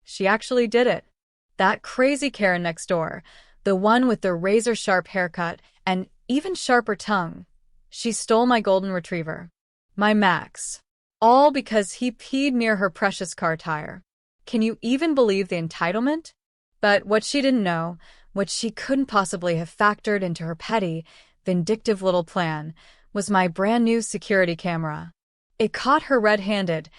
She actually did it. That crazy Karen next door, the one with the razor-sharp haircut and even sharper tongue. She stole my golden retriever. My Max. All because he peed near her precious car tire. Can you even believe the entitlement? But what she didn't know, what she couldn't possibly have factored into her petty, vindictive little plan, was my brand new security camera. It caught her red-handed,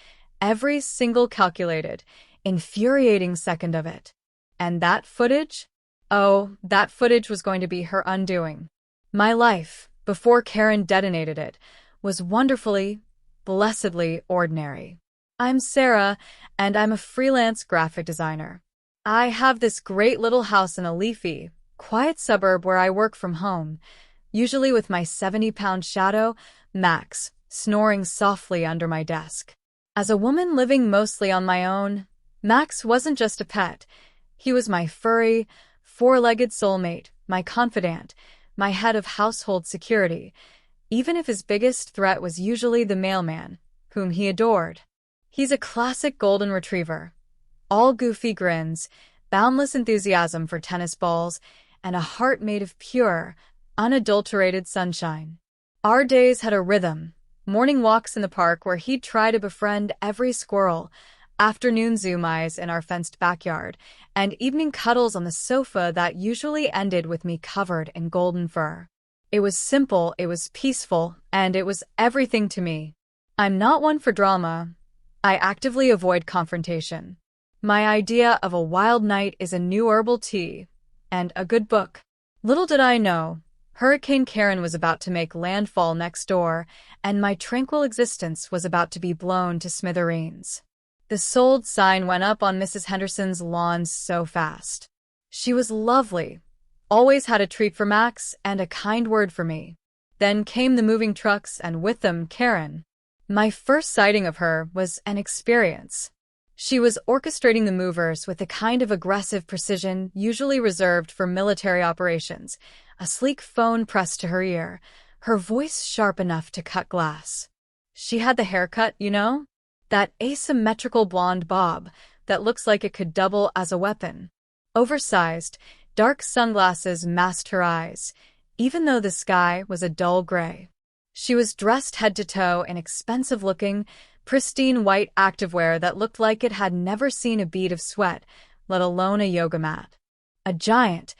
every single calculated, infuriating second of it. And that footage? Oh, that footage was going to be her undoing. My life, before Karen detonated it, was wonderfully, blessedly ordinary. I'm Sarah, and I'm a freelance graphic designer. I have this great little house in a leafy, quiet suburb where I work from home, usually with my 70-pound shadow, Max, snoring softly under my desk. As a woman living mostly on my own, Max wasn't just a pet. He was my furry, four-legged soulmate, my confidant, my head of household security, even if his biggest threat was usually the mailman, whom he adored. He's a classic golden retriever. All goofy grins, boundless enthusiasm for tennis balls, and a heart made of pure, unadulterated sunshine. Our days had a rhythm. Morning walks in the park where he'd try to befriend every squirrel, afternoon zoom eyes in our fenced backyard, and evening cuddles on the sofa that usually ended with me covered in golden fur. It was simple, it was peaceful, and it was everything to me. I'm not one for drama. I actively avoid confrontation. My idea of a wild night is a new herbal tea and a good book. Little did I know, Hurricane Karen was about to make landfall next door, and my tranquil existence was about to be blown to smithereens. The sold sign went up on Mrs. Henderson's lawn so fast. She was lovely, always had a treat for Max and a kind word for me. Then came the moving trucks, and with them Karen. My first sighting of her was an experience. She was orchestrating the movers with the kind of aggressive precision usually reserved for military operations, a sleek phone pressed to her ear, her voice sharp enough to cut glass. She had the haircut, you know? That asymmetrical blonde bob that looks like it could double as a weapon. Oversized, dark sunglasses masked her eyes, even though the sky was a dull gray. She was dressed head to toe in expensive-looking, pristine white activewear that looked like it had never seen a bead of sweat, let alone a yoga mat. A giant,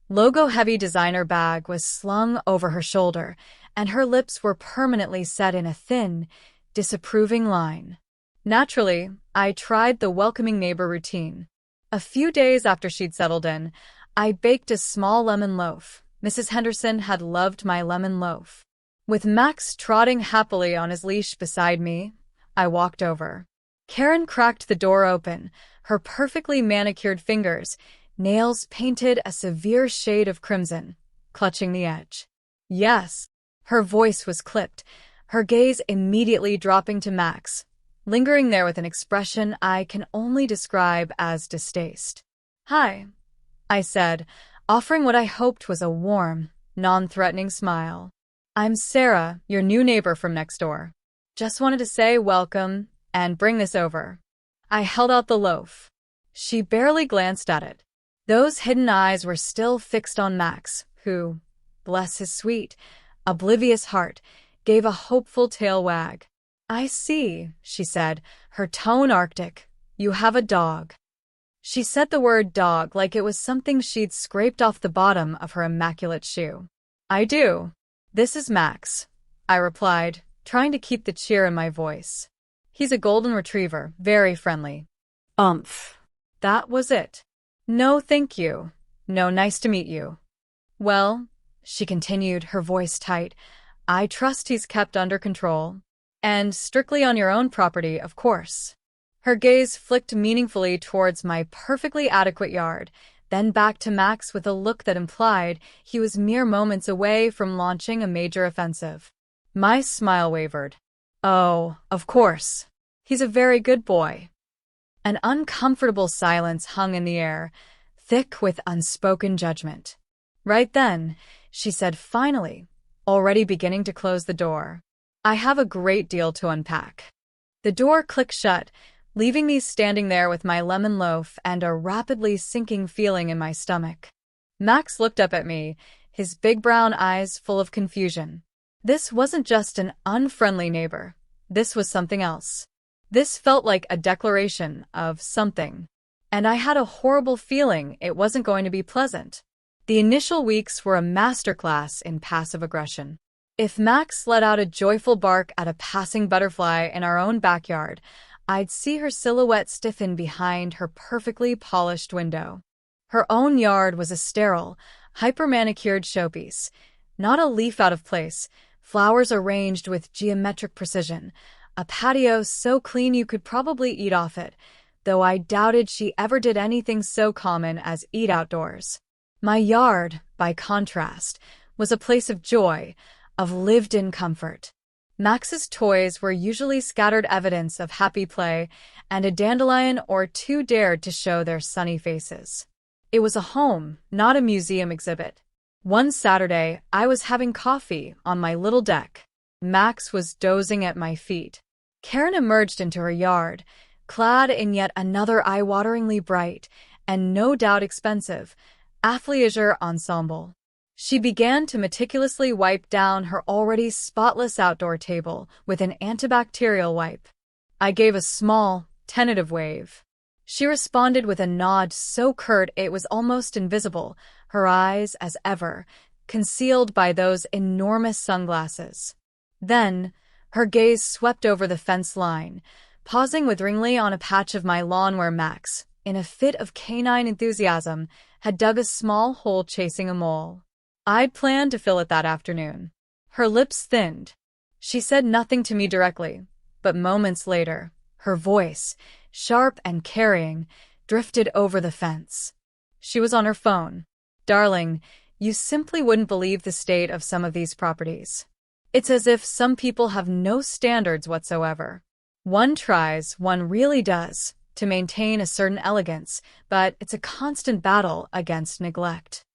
logo-heavy designer bag was slung over her shoulder, and her lips were permanently set in a thin, disapproving line. Naturally, I tried the welcoming neighbor routine. A few days after she'd settled in, I baked a small lemon loaf. Mrs. Henderson had loved my lemon loaf. With Max trotting happily on his leash beside me, I walked over. Karen cracked the door open, her perfectly manicured fingers, nails painted a severe shade of crimson, clutching the edge. Yes, her voice was clipped, her gaze immediately dropping to Max, lingering there with an expression I can only describe as distaste. "Hi," I said, offering what I hoped was a warm, non-threatening smile. "I'm Sarah, your new neighbor from next door. Just wanted to say welcome and bring this over." I held out the loaf. She barely glanced at it. Those hidden eyes were still fixed on Max, who, bless his sweet, oblivious heart, gave a hopeful tail wag. "I see," she said, her tone arctic. "You have a dog." She said the word dog like it was something she'd scraped off the bottom of her immaculate shoe. "I do. This is Max," I replied, trying to keep the cheer in my voice. "He's a golden retriever, very friendly." Umph. That was it. "No, thank you. No, nice to meet you." "Well," she continued, her voice tight, "I trust he's kept under control. And strictly on your own property, of course." Her gaze flicked meaningfully towards my perfectly adequate yard, then back to Max with a look that implied he was mere moments away from launching a major offensive. My smile wavered. "Oh, of course. He's a very good boy." An uncomfortable silence hung in the air, thick with unspoken judgment. Right then, she said finally, already beginning to close the door, "I have a great deal to unpack." The door clicked shut, leaving me standing there with my lemon loaf and a rapidly sinking feeling in my stomach. Max looked up at me, his big brown eyes full of confusion. This wasn't just an unfriendly neighbor. This was something else. This felt like a declaration of something. And I had a horrible feeling it wasn't going to be pleasant. The initial weeks were a masterclass in passive aggression. If Max let out a joyful bark at a passing butterfly in our own backyard, I'd see her silhouette stiffen behind her perfectly polished window. Her own yard was a sterile, hyper-manicured showpiece, not a leaf out of place, flowers arranged with geometric precision, a patio so clean you could probably eat off it, though I doubted she ever did anything so common as eat outdoors. My yard, by contrast, was a place of joy, of lived-in comfort. Max's toys were usually scattered evidence of happy play, and a dandelion or two dared to show their sunny faces. It was a home, not a museum exhibit. One Saturday, I was having coffee on my little deck. Max was dozing at my feet. Karen emerged into her yard, clad in yet another eye-wateringly bright, and no doubt expensive, athleisure ensemble. She began to meticulously wipe down her already spotless outdoor table with an antibacterial wipe. I gave a small, tentative wave. She responded with a nod so curt it was almost invisible, her eyes, as ever, concealed by those enormous sunglasses. Then, her gaze swept over the fence line, pausing witheringly on a patch of my lawn where Max, in a fit of canine enthusiasm, had dug a small hole chasing a mole. I'd planned to fill it that afternoon. Her lips thinned. She said nothing to me directly, but moments later, her voice, sharp and carrying, drifted over the fence. She was on her phone. "Darling, you simply wouldn't believe the state of some of these properties. It's as if some people have no standards whatsoever. One tries, one really does, to maintain a certain elegance, but it's a constant battle against neglect."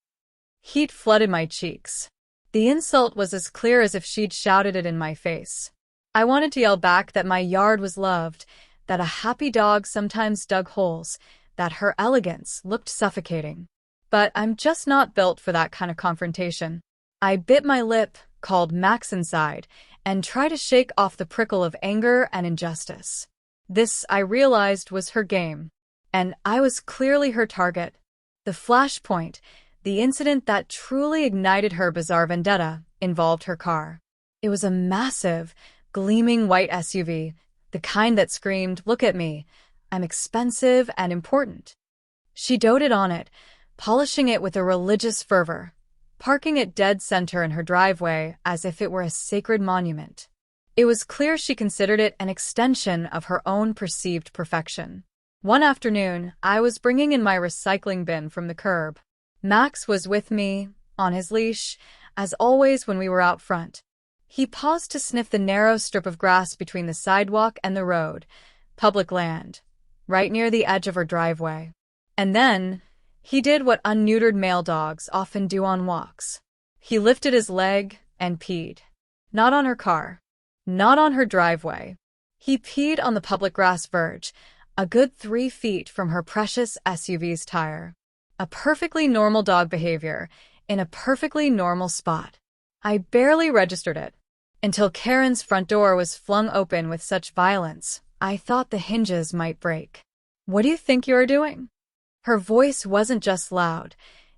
Heat flooded my cheeks. The insult was as clear as if she'd shouted it in my face. I wanted to yell back that my yard was loved, that a happy dog sometimes dug holes, that her elegance looked suffocating. But I'm just not built for that kind of confrontation. I bit my lip, called Max inside, and tried to shake off the prickle of anger and injustice. This, I realized, was her game, and I was clearly her target. The flashpoint, the incident that truly ignited her bizarre vendetta, involved her car. It was a massive, gleaming white SUV, the kind that screamed, "Look at me, I'm expensive and important." She doted on it, polishing it with a religious fervor, parking it dead center in her driveway as if it were a sacred monument. It was clear she considered it an extension of her own perceived perfection. One afternoon, I was bringing in my recycling bin from the curb. Max was with me, on his leash, as always when we were out front. He paused to sniff the narrow strip of grass between the sidewalk and the road, public land, right near the edge of her driveway. And then, he did what unneutered male dogs often do on walks. He lifted his leg and peed. Not on her car. Not on her driveway. He peed on the public grass verge, a good 3 feet from her precious SUV's tire. A perfectly normal dog behavior, in a perfectly normal spot. I barely registered it. Until Karen's front door was flung open with such violence, I thought the hinges might break. "What do you think you're doing?" Her voice wasn't just loud.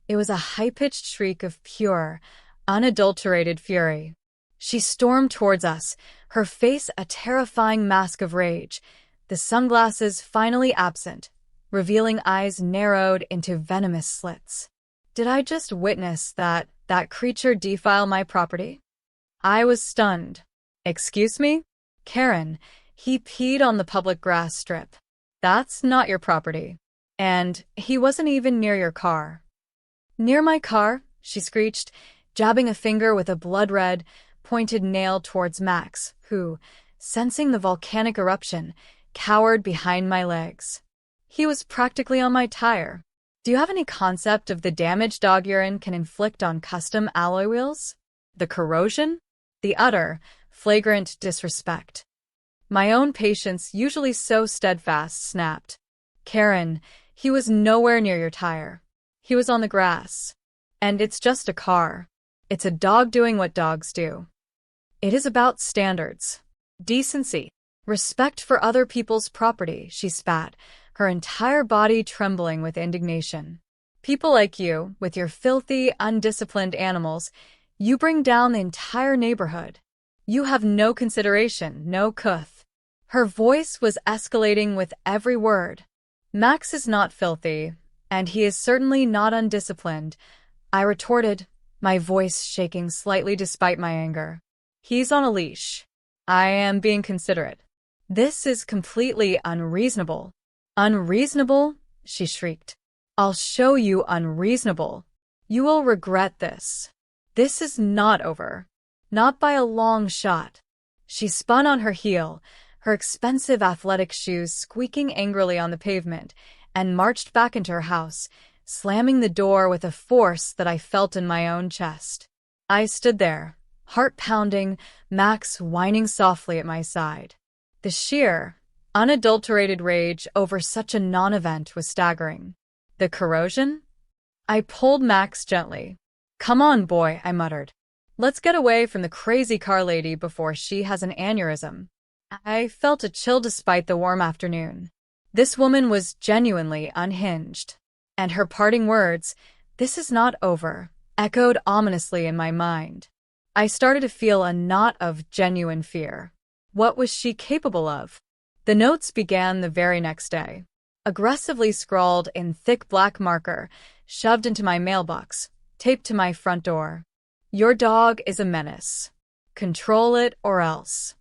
It was a high-pitched shriek of pure, unadulterated fury. She stormed towards us, her face a terrifying mask of rage, the sunglasses finally absent, revealing eyes narrowed into venomous slits. Did I just witness that creature defile my property? I was stunned. "Excuse me? Karen, he peed on the public grass strip. That's not your property. And he wasn't even near your car." "Near my car?" she screeched, jabbing a finger with a blood-red, pointed nail towards Max, who, sensing the volcanic eruption, cowered behind my legs. He was practically on my tire. "Do you have any concept of the damage dog urine can inflict on custom alloy wheels? The corrosion? The utter, flagrant disrespect." My own patience, usually so steadfast, snapped. Karen, he was nowhere near your tire. He was on the grass. And it's just a car. It's a dog doing what dogs do. It is about standards. Decency. Respect for other people's property, she spat, her entire body trembling with indignation. People like you, with your filthy, undisciplined animals, you bring down the entire neighborhood. You have no consideration, no cuth. Her voice was escalating with every word. Max is not filthy, and he is certainly not undisciplined, I retorted, my voice shaking slightly despite my anger. He's on a leash. I am being considerate. This is completely unreasonable. Unreasonable? She shrieked. I'll show you unreasonable. You will regret this. This is not over. Not by a long shot. She spun on her heel, her expensive athletic shoes squeaking angrily on the pavement, and marched back into her house, slamming the door with a force that I felt in my own chest. I stood there, heart pounding, Max whining softly at my side. The sheer, unadulterated rage over such a non-event was staggering. The corrosion? I pulled Max gently. Come on, boy, I muttered. Let's get away from the crazy car lady before she has an aneurysm. I felt a chill despite the warm afternoon. This woman was genuinely unhinged. And her parting words, "This is not over," echoed ominously in my mind. I started to feel a knot of genuine fear. What was she capable of? The notes began the very next day. Aggressively scrawled in thick black marker, shoved into my mailbox, taped to my front door. Your dog is a menace. Control it or else.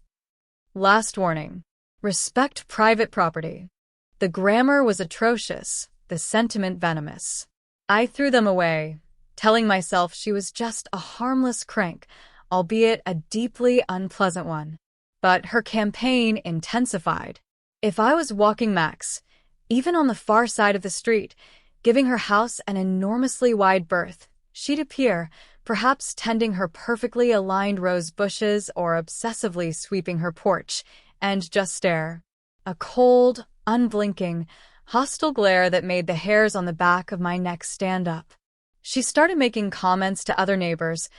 Last warning. Respect private property. The grammar was atrocious, the sentiment venomous. I threw them away, telling myself she was just a harmless crank, albeit a deeply unpleasant one. But her campaign intensified. If I was walking Max, even on the far side of the street, giving her house an enormously wide berth, she'd appear, perhaps tending her perfectly aligned rose bushes or obsessively sweeping her porch, and just stare. A cold, unblinking, hostile glare that made the hairs on the back of my neck stand up. She started making comments to other neighbors,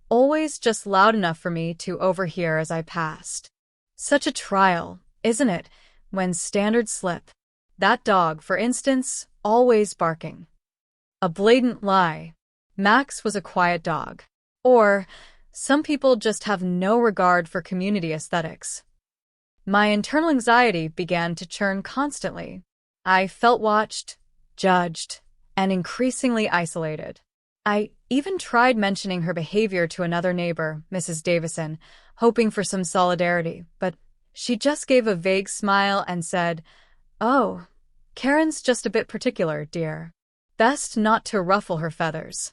always just loud enough for me to overhear as I passed. Such a trial, isn't it, when standards slip? That dog, for instance, always barking. A blatant lie. Max was a quiet dog. Or, some people just have no regard for community aesthetics. My internal anxiety began to churn constantly. I felt watched, judged, and increasingly isolated. I even tried mentioning her behavior to another neighbor, Mrs. Davison, hoping for some solidarity, but she just gave a vague smile and said, "Oh, Karen's just a bit particular, dear. Best not to ruffle her feathers."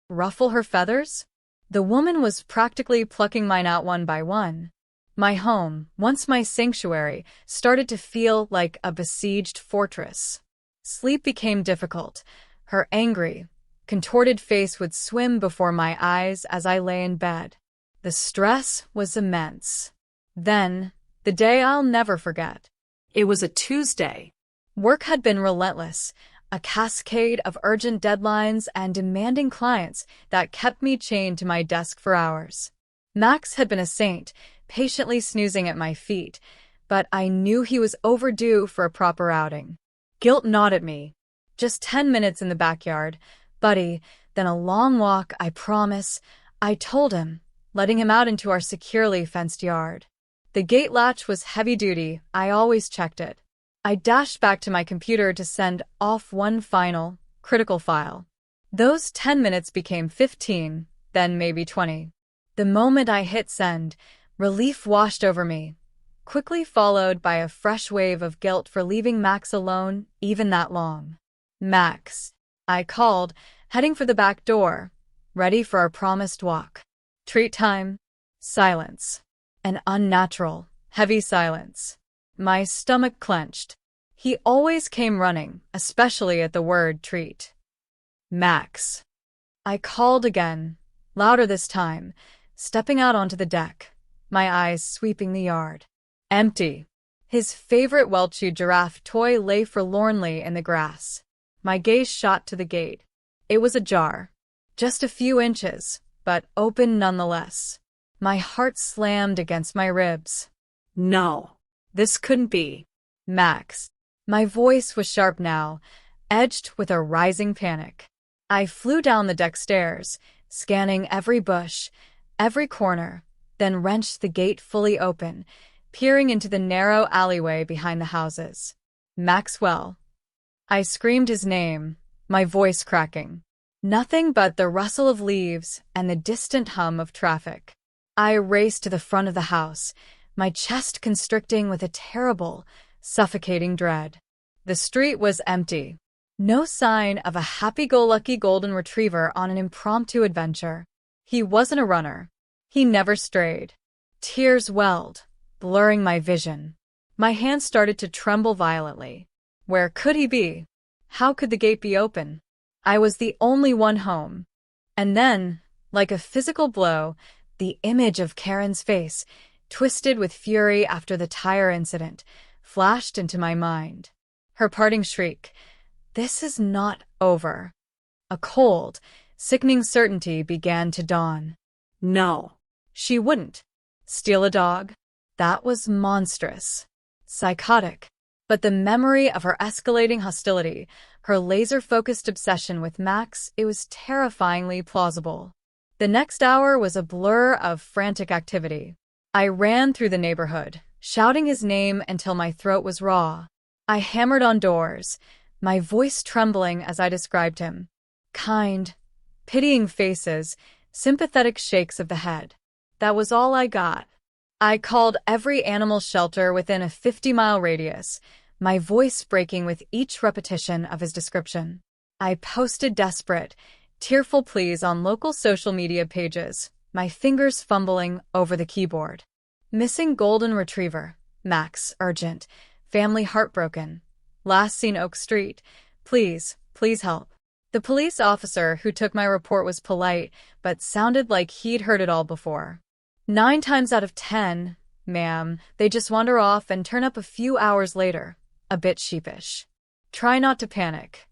Ruffle her feathers? The woman was practically plucking mine out one by one. My home, once my sanctuary, started to feel like a besieged fortress. Sleep became difficult. Her angry, contorted face would swim before my eyes as I lay in bed. The stress was immense. Then, the day I'll never forget. It was a Tuesday. Work had been relentless, a cascade of urgent deadlines and demanding clients that kept me chained to my desk for hours. Max had been a saint, patiently snoozing at my feet, but I knew he was overdue for a proper outing. Guilt gnawed at me. Just 10 minutes in the backyard, buddy, then a long walk, I promise, I told him, letting him out into our securely fenced yard. The gate latch was heavy-duty, I always checked it. I dashed back to my computer to send off one final, critical file. Those 10 minutes became 15, then maybe 20. The moment I hit send, relief washed over me, quickly followed by a fresh wave of guilt for leaving Max alone even that long. "Max," I called, heading for the back door, ready for our promised walk. Treat time. Silence. An unnatural, heavy silence. My stomach clenched. He always came running, especially at the word treat. "Max." I called again, louder this time, stepping out onto the deck, my eyes sweeping the yard. Empty. His favorite well-chewed giraffe toy lay forlornly in the grass. My gaze shot to the gate. It was ajar. Just a few inches, but open nonetheless. My heart slammed against my ribs. No, this couldn't be. Max. My voice was sharp now, edged with a rising panic. I flew down the deck stairs, scanning every bush, every corner, then wrenched the gate fully open, peering into the narrow alleyway behind the houses. Maxwell. I screamed his name, my voice cracking. Nothing but the rustle of leaves and the distant hum of traffic. I raced to the front of the house, my chest constricting with a terrible, suffocating dread. The street was empty. No sign of a happy-go-lucky golden retriever on an impromptu adventure. He wasn't a runner. He never strayed. Tears welled, blurring my vision. My hands started to tremble violently. Where could he be? How could the gate be open? I was the only one home. And then, like a physical blow, the image of Karen's face, twisted with fury after the tire incident, flashed into my mind. Her parting shriek, "This is not over." A cold, sickening certainty began to dawn. No, she wouldn't. Steal a dog? That was monstrous. Psychotic. But the memory of her escalating hostility, her laser-focused obsession with Max, it was terrifyingly plausible. The next hour was a blur of frantic activity. I ran through the neighborhood, shouting his name until my throat was raw. I hammered on doors, my voice trembling as I described him. Kind, pitying faces, sympathetic shakes of the head. That was all I got. I called every animal shelter within a 50-mile radius, my voice breaking with each repetition of his description. I posted desperate, tearful pleas on local social media pages, my fingers fumbling over the keyboard. Missing golden retriever. Max, urgent. Family heartbroken. Last seen Oak Street. Please, please help. The police officer who took my report was polite, but sounded like he'd heard it all before. 9 times out of 10, ma'am, they just wander off and turn up a few hours later, a bit sheepish. Try not to panic.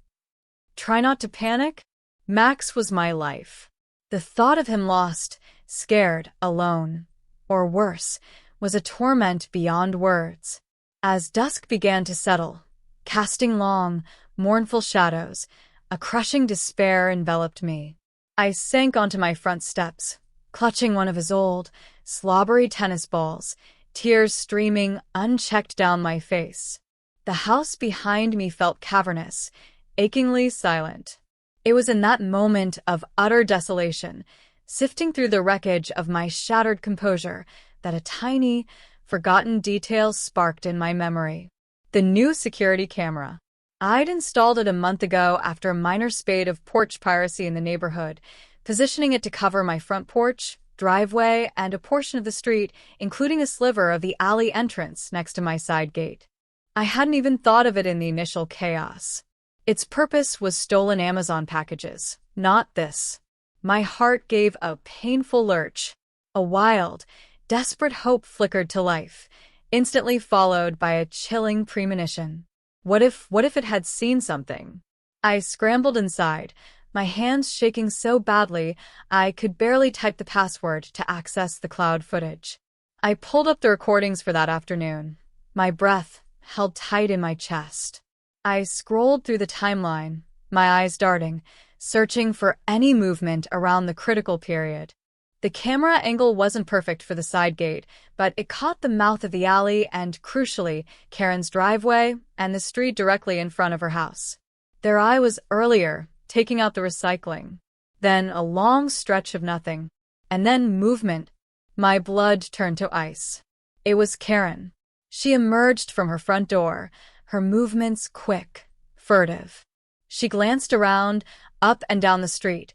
Try not to panic? Max was my life. The thought of him lost, scared, alone, or worse, was a torment beyond words. As dusk began to settle, casting long, mournful shadows, a crushing despair enveloped me. I sank onto my front steps, clutching one of his old, slobbery tennis balls, tears streaming unchecked down my face. The house behind me felt cavernous, achingly silent. It was in that moment of utter desolation, sifting through the wreckage of my shattered composure, that a tiny, forgotten detail sparked in my memory. The new security camera. I'd installed it a month ago after a minor spate of porch piracy in the neighborhood, positioning it to cover my front porch, driveway, and a portion of the street, including a sliver of the alley entrance next to my side gate. I hadn't even thought of it in the initial chaos. Its purpose was stolen Amazon packages, not this. My heart gave a painful lurch. A wild, desperate hope flickered to life, instantly followed by a chilling premonition. What if it had seen something? I scrambled inside, my hands shaking so badly I could barely type the password to access the cloud footage. I pulled up the recordings for that afternoon, my breath held tight in my chest. I scrolled through the timeline, my eyes darting, searching for any movement around the critical period. The camera angle wasn't perfect for the side gate, but it caught the mouth of the alley and, crucially, Karen's driveway and the street directly in front of her house. There I was earlier, taking out the recycling. Then a long stretch of nothing. And then movement. My blood turned to ice. It was Karen. She emerged from her front door, her movements quick, furtive. She glanced around, up and down the street,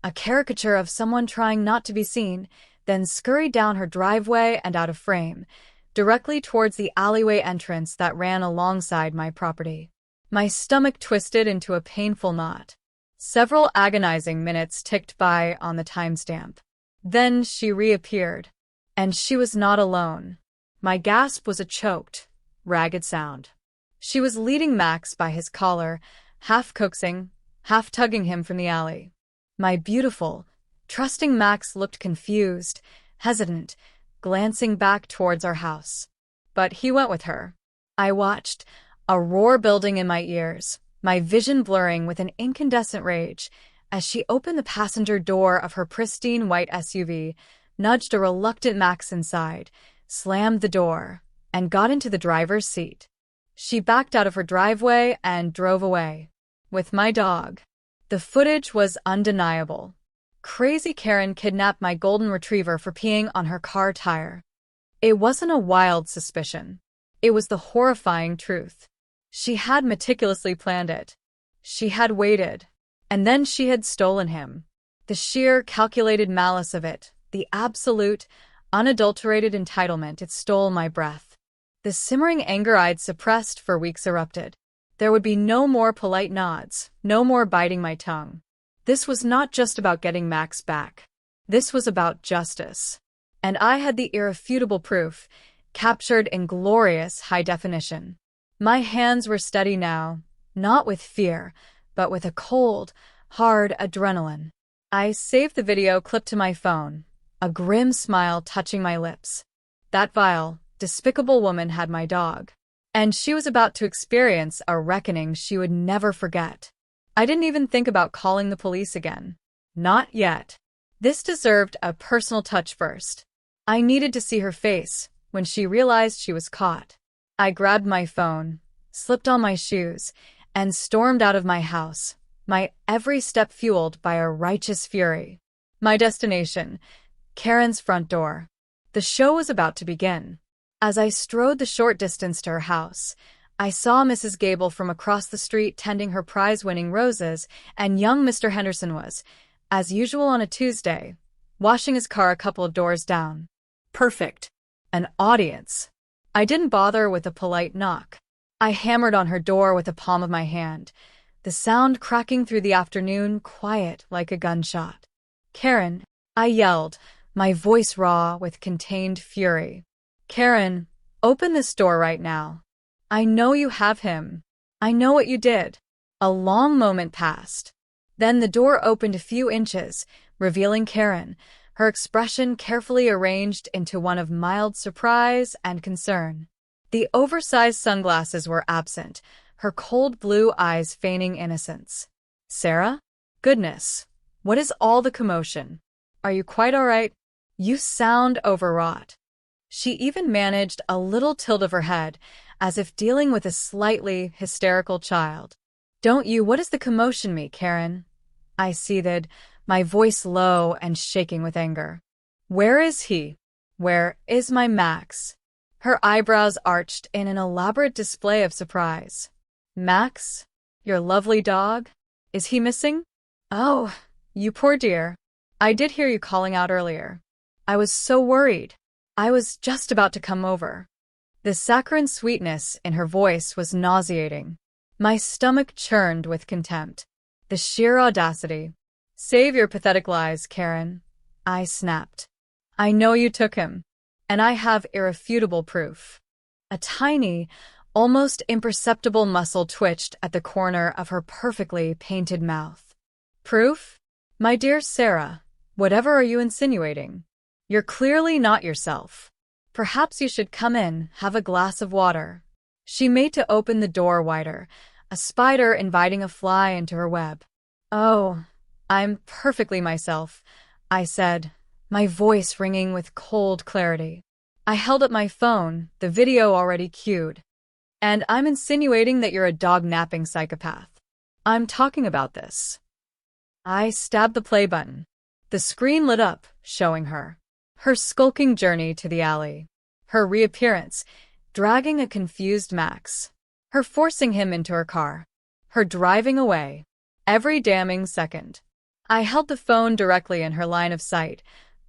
a caricature of someone trying not to be seen, then scurried down her driveway and out of frame, directly towards the alleyway entrance that ran alongside my property. My stomach twisted into a painful knot. Several agonizing minutes ticked by on the timestamp. Then she reappeared. And she was not alone. My gasp was a choked, ragged sound. She was leading Max by his collar, half coaxing, half tugging him from the alley. My beautiful, trusting Max looked confused, hesitant, glancing back towards our house. But he went with her. I watched, a roar building in my ears, my vision blurring with an incandescent rage, as she opened the passenger door of her pristine white SUV, nudged a reluctant Max inside, slammed the door, and got into the driver's seat. She backed out of her driveway and drove away. With my dog. The footage was undeniable. Crazy Karen kidnapped my golden retriever for peeing on her car tire. It wasn't a wild suspicion. It was the horrifying truth. She had meticulously planned it. She had waited. And then she had stolen him. The sheer, calculated malice of it, the absolute, unadulterated entitlement, it stole my breath. The simmering anger I'd suppressed for weeks erupted. There would be no more polite nods, no more biting my tongue. This was not just about getting Max back. This was about justice. And I had the irrefutable proof, captured in glorious high definition. My hands were steady now, not with fear, but with a cold, hard adrenaline. I saved the video clip to my phone, a grim smile touching my lips. That vile, despicable woman had my dog. And she was about to experience a reckoning she would never forget. I didn't even think about calling the police again. Not yet. This deserved a personal touch first. I needed to see her face when she realized she was caught. I grabbed my phone, slipped on my shoes, and stormed out of my house, my every step fueled by a righteous fury. My destination, Karen's front door. The show was about to begin. As I strode the short distance to her house, I saw Mrs. Gable from across the street tending her prize-winning roses, and young Mr. Henderson was, as usual on a Tuesday, washing his car a couple of doors down. Perfect. An audience. I didn't bother with a polite knock. I hammered on her door with the palm of my hand, the sound cracking through the afternoon, quiet like a gunshot. "Karen," I yelled, my voice raw with contained fury. "Karen, open this door right now. I know you have him. I know what you did." A long moment passed. Then the door opened a few inches, revealing Karen, her expression carefully arranged into one of mild surprise and concern. The oversized sunglasses were absent, her cold blue eyes feigning innocence. "Sarah? Goodness, what is all the commotion? Are you quite all right? You sound overwrought." She even managed a little tilt of her head, as if dealing with a slightly hysterical child. "Don't you? What does the commotion mean, Karen?" I seethed, my voice low and shaking with anger. "Where is he? Where is my Max?" Her eyebrows arched in an elaborate display of surprise. "Max? Your lovely dog? Is he missing?" "Oh, you poor dear. I did hear you calling out earlier. I was so worried. I was just about to come over." The saccharine sweetness in her voice was nauseating. My stomach churned with contempt. The sheer audacity. "Save your pathetic lies, Karen," I snapped. "I know you took him, and I have irrefutable proof." A tiny, almost imperceptible muscle twitched at the corner of her perfectly painted mouth. "Proof? My dear Sarah, whatever are you insinuating? You're clearly not yourself. Perhaps you should come in, have a glass of water." She made to open the door wider, a spider inviting a fly into her web. "Oh, I'm perfectly myself," I said, my voice ringing with cold clarity. I held up my phone, the video already cued. "And I'm insinuating that you're a dog-napping psychopath. I'm talking about this." I stabbed the play button. The screen lit up, showing her. Her skulking journey to the alley. Her reappearance, dragging a confused Max. Her forcing him into her car. Her driving away. Every damning second. I held the phone directly in her line of sight,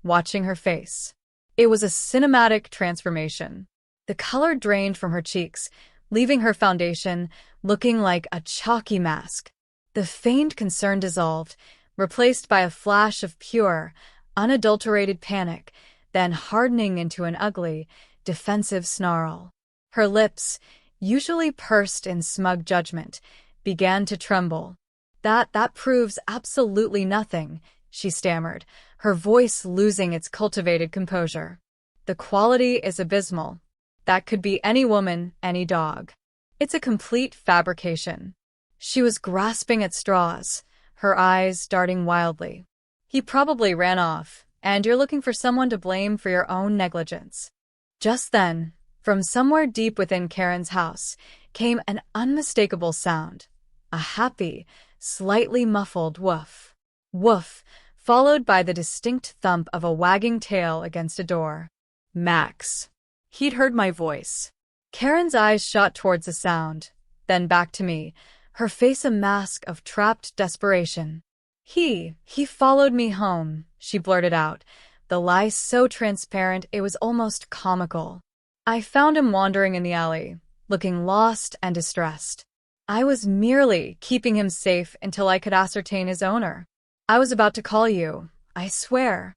watching her face. It was a cinematic transformation. The color drained from her cheeks, leaving her foundation looking like a chalky mask. The feigned concern dissolved, replaced by a flash of pure, unadulterated panic, then hardening into an ugly, defensive snarl. Her lips, usually pursed in smug judgment, began to tremble. That proves absolutely nothing," she stammered, her voice losing its cultivated composure. "The quality is abysmal. That could be any woman, any dog. It's a complete fabrication." She was grasping at straws, her eyes darting wildly. "He probably ran off, and you're looking for someone to blame for your own negligence." Just then, from somewhere deep within Karen's house, came an unmistakable sound. A happy, slightly muffled woof. Woof, followed by the distinct thump of a wagging tail against a door. Max. He'd heard my voice. Karen's eyes shot towards the sound, then back to me, her face a mask of trapped desperation. He followed me home," she blurted out, the lie so transparent it was almost comical. "I found him wandering in the alley, looking lost and distressed. I was merely keeping him safe until I could ascertain his owner. I was about to call you, I swear."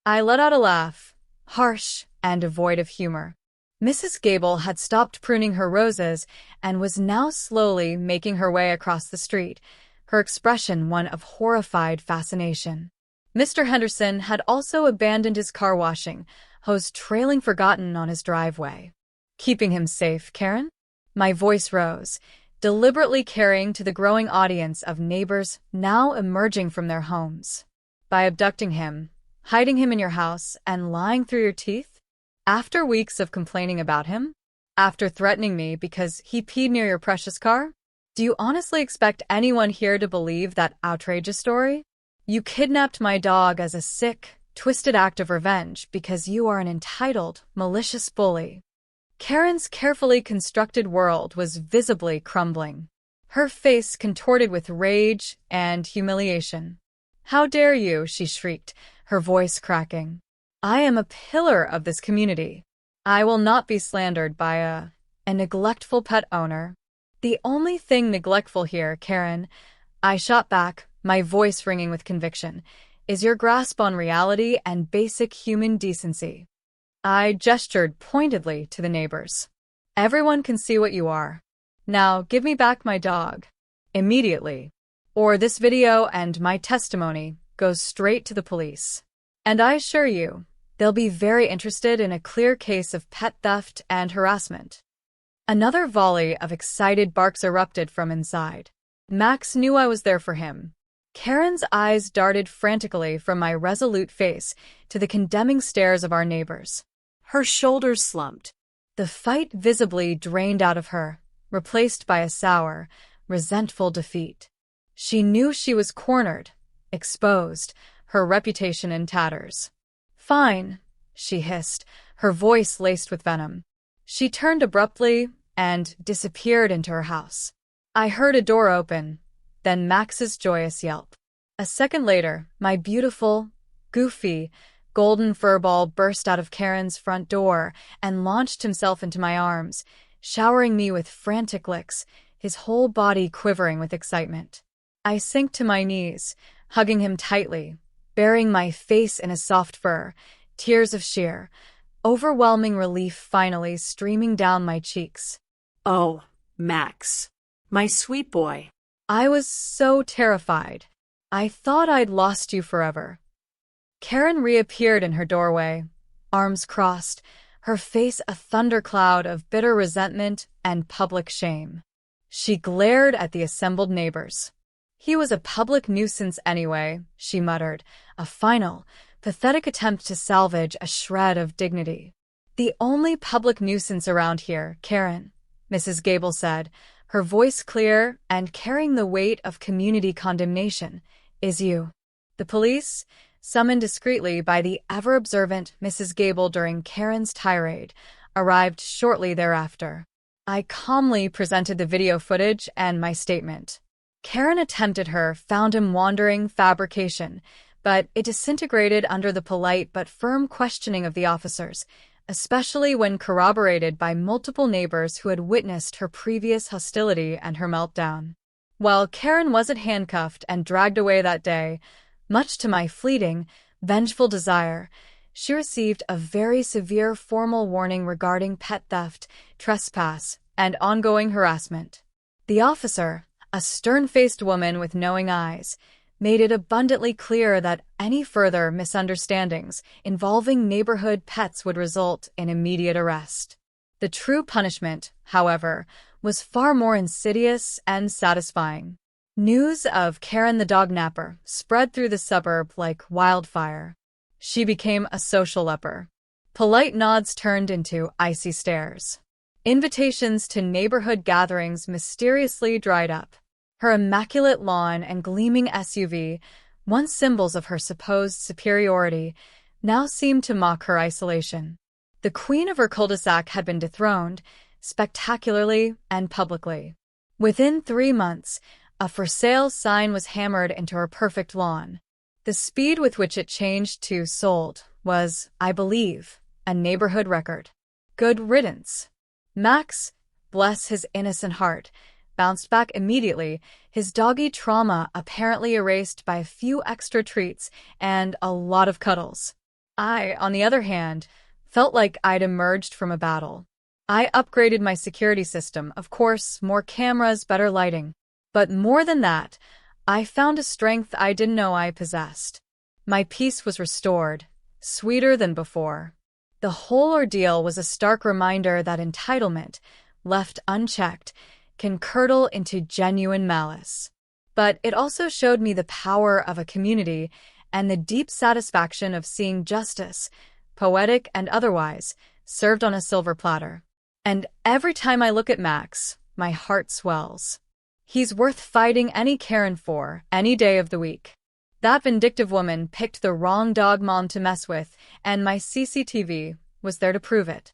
I let out a laugh, harsh and devoid of humor. Mrs. Gable had stopped pruning her roses and was now slowly making her way across the street, her expression one of horrified fascination. Mr. Henderson had also abandoned his car washing, hose trailing forgotten on his driveway. "Keeping him safe, Karen?" My voice rose, deliberately carrying to the growing audience of neighbors now emerging from their homes. "By abducting him, hiding him in your house, and lying through your teeth? After weeks of complaining about him? After threatening me because he peed near your precious car? Do you honestly expect anyone here to believe that outrageous story? You kidnapped my dog as a sick, twisted act of revenge because you are an entitled, malicious bully." Karen's carefully constructed world was visibly crumbling. Her face contorted with rage and humiliation. "How dare you?" she shrieked, her voice cracking. "I am a pillar of this community. I will not be slandered by a neglectful pet owner." "The only thing neglectful here, Karen," I shot back, my voice ringing with conviction, "is your grasp on reality and basic human decency." I gestured pointedly to the neighbors. "Everyone can see what you are. Now give me back my dog. Immediately. Or this video and my testimony goes straight to the police. And I assure you, they'll be very interested in a clear case of pet theft and harassment." Another volley of excited barks erupted from inside. Max knew I was there for him. Karen's eyes darted frantically from my resolute face to the condemning stares of our neighbors. Her shoulders slumped. The fight visibly drained out of her, replaced by a sour, resentful defeat. She knew she was cornered, exposed, her reputation in tatters. "Fine," she hissed, her voice laced with venom. She turned abruptly and disappeared into her house. I heard a door open, then Max's joyous yelp. A second later, my beautiful, goofy, golden furball burst out of Karen's front door and launched himself into my arms, showering me with frantic licks, his whole body quivering with excitement. I sank to my knees, hugging him tightly, burying my face in his soft fur, tears of sheer, overwhelming relief finally streaming down my cheeks. "Oh, Max, my sweet boy." I was so terrified. I thought I'd lost you forever. Karen reappeared in her doorway, arms crossed, her face a thundercloud of bitter resentment and public shame. She glared at the assembled neighbors. "He was a public nuisance anyway," she muttered, a final, pathetic attempt to salvage a shred of dignity. "The only public nuisance around here, Karen," Mrs. Gable said, her voice clear and carrying the weight of community condemnation, "is you." The police, summoned discreetly by the ever-observant Mrs. Gable during Karen's tirade, arrived shortly thereafter. I calmly presented the video footage and my statement. Karen attempted her "found him wandering" fabrication, but it disintegrated under the polite but firm questioning of the officers, especially when corroborated by multiple neighbors who had witnessed her previous hostility and her meltdown. While Karen wasn't handcuffed and dragged away that day, much to my fleeting, vengeful desire, she received a very severe formal warning regarding pet theft, trespass, and ongoing harassment. The officer, a stern-faced woman with knowing eyes, made it abundantly clear that any further misunderstandings involving neighborhood pets would result in immediate arrest. The true punishment, however, was far more insidious and satisfying. News of Karen the dog napper spread through the suburb like wildfire. She became a social leper. Polite nods turned into icy stares. Invitations to neighborhood gatherings mysteriously dried up. Her immaculate lawn and gleaming SUV, once symbols of her supposed superiority, now seemed to mock her isolation. The queen of her cul-de-sac had been dethroned, spectacularly and publicly. Within 3 months, a for sale sign was hammered into her perfect lawn. The speed with which it changed to sold was, I believe, a neighborhood record. Good riddance. Max, bless his innocent heart, bounced back immediately, his doggy trauma apparently erased by a few extra treats and a lot of cuddles. I, on the other hand, felt like I'd emerged from a battle. I upgraded my security system, of course, more cameras, better lighting. But more than that, I found a strength I didn't know I possessed. My peace was restored, sweeter than before. The whole ordeal was a stark reminder that entitlement, left unchecked, can curdle into genuine malice. But it also showed me the power of a community and the deep satisfaction of seeing justice, poetic and otherwise, served on a silver platter. And every time I look at Max, my heart swells. He's worth fighting any Karen for, any day of the week. That vindictive woman picked the wrong dog mom to mess with, and my CCTV was there to prove it.